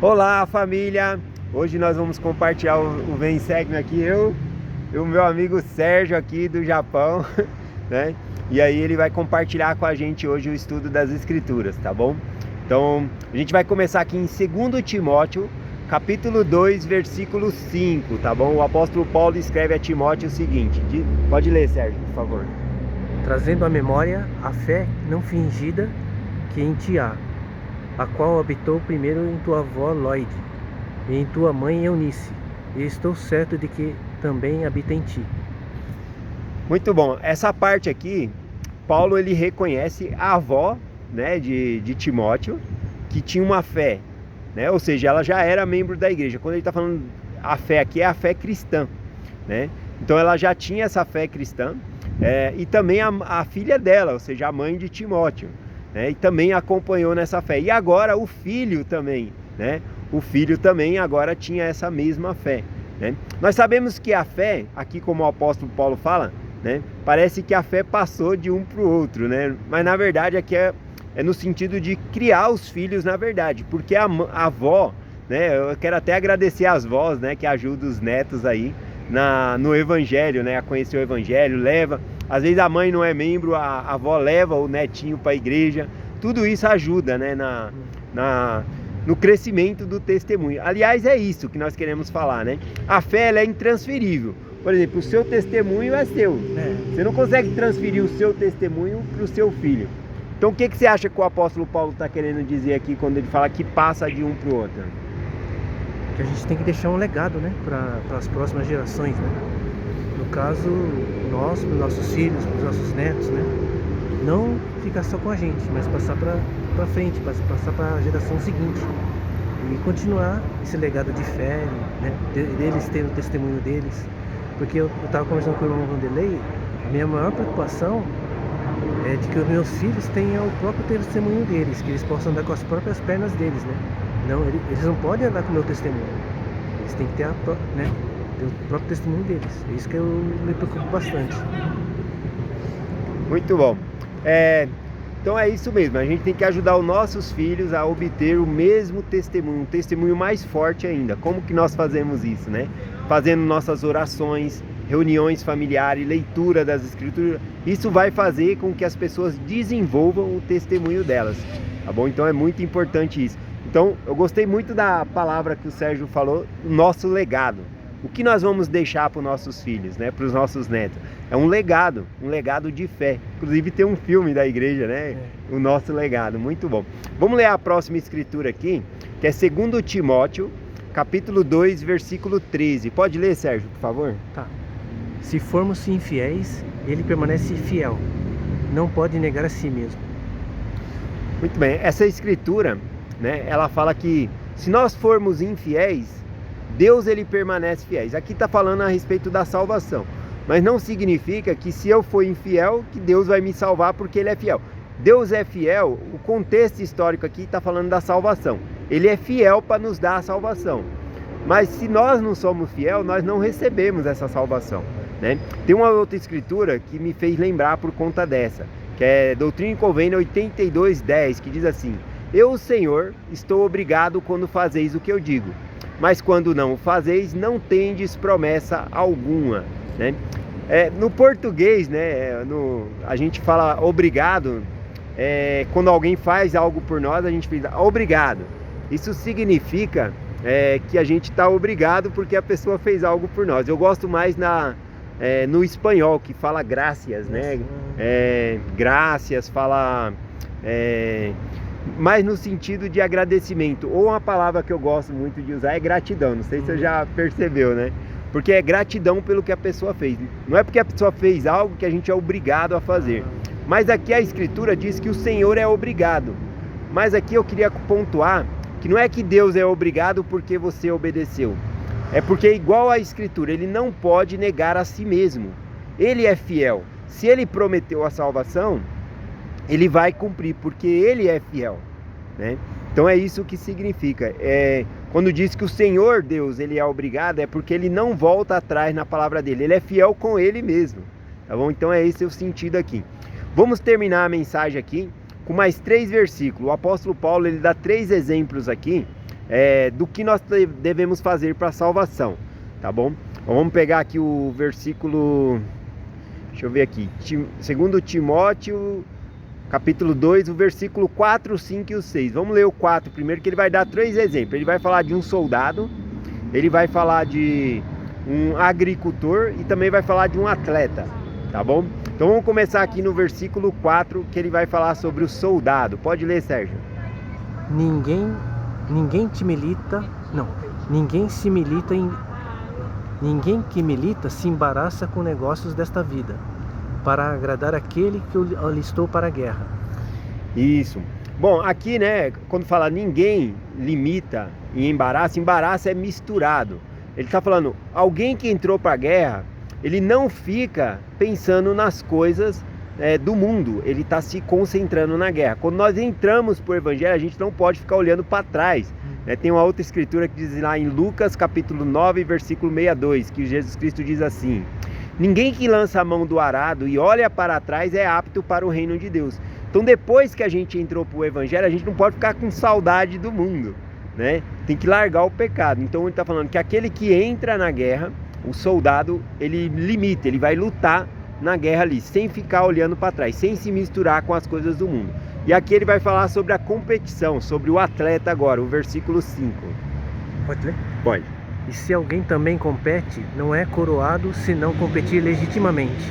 Olá, família! Hoje nós vamos compartilhar o Vem Segue-me aqui, eu e o meu amigo Sérgio aqui do Japão, né? E aí ele vai compartilhar com a gente hoje o estudo das Escrituras, tá bom? Então, a gente vai começar aqui em 2 Timóteo, capítulo 2, versículo 5, tá bom? O apóstolo Paulo escreve a Timóteo o seguinte, pode ler, Sérgio, por favor. Trazendo à memória a fé não fingida que em ti há, a qual habitou primeiro em tua avó Loide e em tua mãe Eunice, e estou certo de que também habita em ti. Muito bom. Essa parte aqui, Paulo ele reconhece a avó, né, de Timóteo, que tinha uma fé, né? Ou seja, ela já era membro da igreja. Quando ele está falando a fé aqui, é a fé cristã, né? Então ela já tinha essa fé cristã, e também a filha dela, ou seja, a mãe de Timóteo, né? E também acompanhou nessa fé. E agora o filho também, né? O filho também agora tinha essa mesma fé, né? Nós sabemos que a fé, aqui como o apóstolo Paulo fala, né? Parece que a fé passou de um para o outro, né? Mas na verdade aqui é no sentido de criar os filhos, na verdade, porque a avó, né? Eu quero até agradecer às vós, né? Que ajudam os netos aí no evangelho, né? A conhecer o evangelho, leva. Às vezes a mãe não é membro, a avó leva o netinho para a igreja. Tudo isso ajuda, né? No crescimento do testemunho. Aliás, é isso que nós queremos falar, né? A fé ela é intransferível. Por exemplo, o seu testemunho é seu. Você não consegue transferir o seu testemunho para o seu filho. Então, o que você acha que o apóstolo Paulo está querendo dizer aqui quando ele fala que passa de um para o outro? Que a gente tem que deixar um legado, né, para as próximas gerações, né? No caso, nós, para os nossos filhos, para os nossos netos, né? Não ficar só com a gente, mas passar para frente, passar para a geração seguinte. E continuar esse legado de fé, né? Deles terem o testemunho deles. Porque eu estava conversando com o irmão Vanderlei, a minha maior preocupação é de que os meus filhos tenham o próprio testemunho deles, que eles possam andar com as próprias pernas deles, né? Não, eles não podem andar com o meu testemunho, eles têm que ter, né, ter o próprio testemunho deles. É isso que eu me preocupo bastante. Muito bom. Então é isso mesmo, a gente tem que ajudar os nossos filhos a obter o mesmo testemunho, um testemunho mais forte ainda. Como que nós fazemos isso, né? Fazendo nossas orações, reuniões familiares, leitura das escrituras. Isso vai fazer com que as pessoas desenvolvam o testemunho delas, tá bom? Então é muito importante isso. Então eu gostei muito da palavra que o Sérgio falou, nosso legado. O que nós vamos deixar para os nossos filhos, né? Para os nossos netos? É um legado de fé. Inclusive tem um filme da igreja, né? O nosso legado, muito bom. Vamos ler a próxima escritura aqui, que é 2 Timóteo, capítulo 2, versículo 13. Pode ler, Sérgio, por favor? Tá. Se formos infiéis, ele permanece fiel. Não pode negar a si mesmo. Muito bem. Essa escritura, né? Ela fala que se nós formos infiéis, Deus ele permanece fiel. Aqui está falando a respeito da salvação. Mas não significa que se eu for infiel, que Deus vai me salvar porque Ele é fiel. Deus é fiel, o contexto histórico aqui está falando da salvação. Ele é fiel para nos dar a salvação. Mas se nós não somos fiel, nós não recebemos essa salvação, né? Tem uma outra escritura que me fez lembrar por conta dessa, que é Doutrina e Convênio 82:10, que diz assim: Eu, o Senhor, estou obrigado quando fazeis o que eu digo, mas quando não o fazeis, não tendes promessa alguma, né? No português, né, a gente fala obrigado, quando alguém faz algo por nós, a gente diz obrigado. Isso significa que a gente está obrigado porque a pessoa fez algo por nós. Eu gosto mais no espanhol, que fala gracias, né? Gracias, fala... mas no sentido de agradecimento. Ou uma palavra que eu gosto muito de usar é gratidão. Não sei se você já percebeu, né? Porque é gratidão pelo que a pessoa fez. Não é porque a pessoa fez algo que a gente é obrigado a fazer. Mas aqui a escritura diz que o Senhor é obrigado. Mas aqui eu queria pontuar que não é que Deus é obrigado porque você obedeceu. É porque, igual a escritura, ele não pode negar a si mesmo. Ele é fiel. Se ele prometeu a salvação, ele vai cumprir, porque ele é fiel, né? Então é isso que significa. Quando diz que o Senhor Deus ele é obrigado, é porque ele não volta atrás na palavra dele. Ele é fiel com ele mesmo, tá bom? Então é esse o sentido aqui. Vamos terminar a mensagem aqui com mais 3 versículos. O apóstolo Paulo ele dá 3 exemplos aqui do que nós devemos fazer para a salvação, tá bom? Então, vamos pegar aqui o versículo, deixa eu ver aqui, 2 Timóteo, capítulo 2, o versículo 4, 5 e o 6. Vamos ler o 4 primeiro, que ele vai dar 3 exemplos. Ele vai falar de um soldado, ele vai falar de um agricultor e também vai falar de um atleta, tá bom? Então vamos começar aqui no versículo 4, que ele vai falar sobre o soldado. Pode ler, Sérgio. Ninguém que milita se embaraça com negócios desta vida, para agradar aquele que o alistou para a guerra. Isso. Bom, aqui, né, quando fala ninguém limita em embaraço é misturado. Ele está falando, alguém que entrou para a guerra, ele não fica pensando nas coisas do mundo, ele está se concentrando na guerra. Quando nós entramos para o Evangelho, a gente não pode ficar olhando para trás. Tem uma outra escritura que diz lá em Lucas capítulo 9, versículo 62, que Jesus Cristo diz assim: ninguém que lança a mão do arado e olha para trás é apto para o reino de Deus. Então depois que a gente entrou para o Evangelho, a gente não pode ficar com saudade do mundo, né? Tem que largar o pecado. Então ele está falando que aquele que entra na guerra, o soldado, ele limita, ele vai lutar na guerra ali, sem ficar olhando para trás, sem se misturar com as coisas do mundo. E aqui ele vai falar sobre a competição, sobre o atleta agora, o versículo 5. Pode ler? Pode. E se alguém também compete, não é coroado se não competir legitimamente.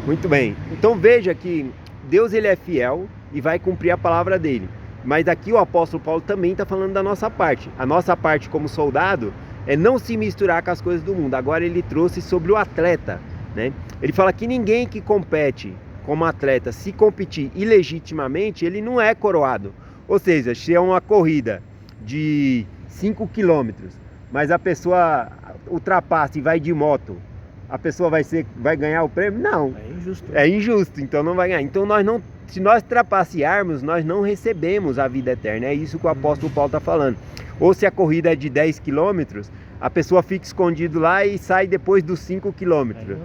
Muito bem. Então veja que Deus, ele é fiel e vai cumprir a palavra dele. Mas aqui o apóstolo Paulo também está falando da nossa parte. A nossa parte como soldado é não se misturar com as coisas do mundo. Agora ele trouxe sobre o atleta, né? Ele fala que ninguém que compete como atleta, se competir ilegitimamente, ele não é coroado. Ou seja, se é uma corrida de 5 quilômetros, mas a pessoa ultrapassa e vai de moto, a pessoa vai ganhar o prêmio? Não. É injusto. É injusto, então não vai ganhar. Então se nós trapacearmos, nós não recebemos a vida eterna. É isso que o apóstolo Paulo está falando. Ou se a corrida é de 10 quilômetros, a pessoa fica escondido lá e sai depois dos 5 quilômetros.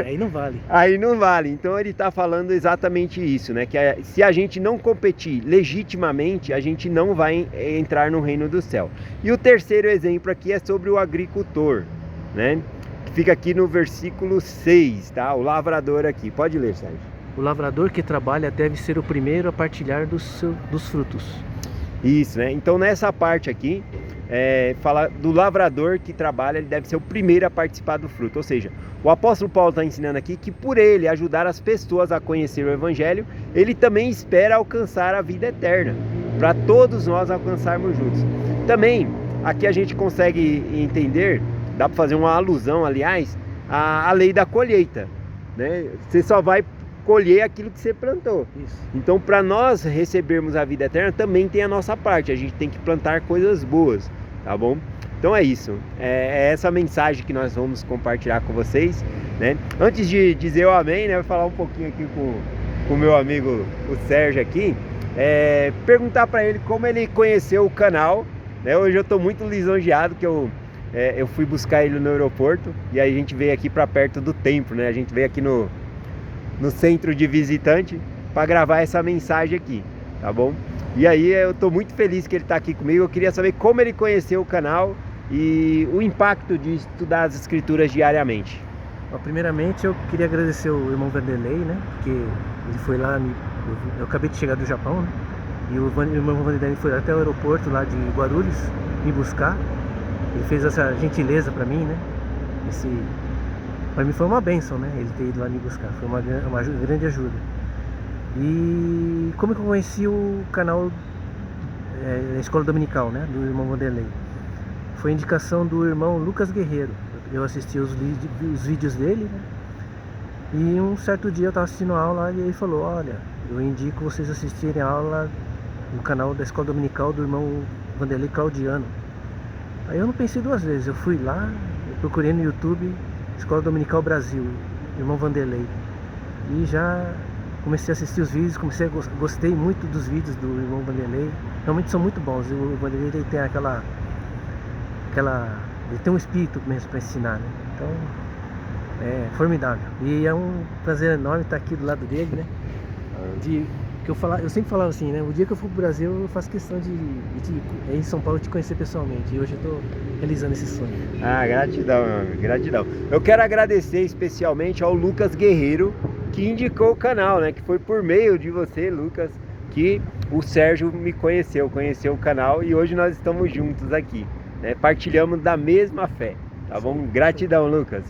Aí não vale. Aí não vale. Então ele está falando exatamente isso, né? Que se a gente não competir legitimamente, a gente não vai entrar no reino do céu. E o terceiro exemplo aqui é sobre o agricultor, né? Que fica aqui no versículo 6, tá? O lavrador aqui. Pode ler, Sérgio. O lavrador que trabalha deve ser o primeiro a partilhar dos frutos. Isso, né? Então nessa parte aqui, fala do lavrador que trabalha, ele deve ser o primeiro a participar do fruto. Ou seja, o apóstolo Paulo está ensinando aqui que por ele ajudar as pessoas a conhecer o Evangelho, ele também espera alcançar a vida eterna, para todos nós alcançarmos juntos. Também, aqui a gente consegue entender, dá para fazer uma alusão, aliás, à lei da colheita, né? Você só vai colher aquilo que você plantou. Isso. Então, para nós recebermos a vida eterna, também tem a nossa parte. A gente tem que plantar coisas boas, tá bom? Então é isso. É essa mensagem que nós vamos compartilhar com vocês, né? Antes de dizer o amém, né? Vou falar um pouquinho aqui com o meu amigo, o Sérgio aqui. Perguntar para ele como ele conheceu o canal, né? Hoje eu estou muito lisonjeado que eu fui buscar ele no aeroporto e aí a gente veio aqui para perto do templo, né? A gente veio aqui no centro de visitante para gravar essa mensagem aqui, tá bom? E aí eu tô muito feliz que ele tá aqui comigo. Eu queria saber como ele conheceu o canal e o impacto de estudar as escrituras diariamente. Primeiramente eu queria agradecer o irmão Vanderlei, né? Porque ele foi lá, eu acabei de chegar do Japão, né? E o irmão Vanderlei foi até o aeroporto lá de Guarulhos me buscar. Ele fez essa gentileza para mim, né? Para mim foi uma bênção, né? Ele ter ido lá me buscar, foi uma grande ajuda. E como que eu conheci o canal da Escola Dominical, né? Do irmão Vanderlei? Foi indicação do irmão Lucas Guerreiro. Eu assisti os vídeos dele, né? E um certo dia eu estava assistindo a aula e ele falou: olha, eu indico vocês assistirem a aula no canal da Escola Dominical do irmão Vanderlei Claudiano. Aí eu não pensei duas vezes, eu fui lá, eu procurei no YouTube Escola Dominical Brasil, irmão Vanderlei, e já comecei a assistir os vídeos, gostei muito dos vídeos do irmão Vanderlei, realmente são muito bons. O Vanderlei ele tem ele tem um espírito mesmo para ensinar, né? Então é formidável, e é um prazer enorme estar aqui do lado dele, né? Que eu sempre falava assim, né? O dia que eu for pro Brasil, eu faço questão de em São Paulo, te conhecer pessoalmente. E hoje eu tô realizando esse sonho. Ah, gratidão, meu amigo, gratidão. Eu quero agradecer especialmente ao Lucas Guerreiro, que indicou o canal, né? Que foi por meio de você, Lucas, que o Sérgio conheceu o canal e hoje nós estamos juntos aqui, né? Partilhamos da mesma fé, tá bom? Gratidão, Lucas.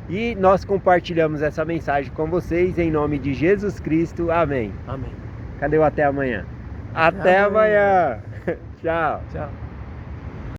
E nós compartilhamos essa mensagem com vocês em nome de Jesus Cristo. Amém. Amém. Cadê o até amanhã? Até amanhã. Tchau. Tchau.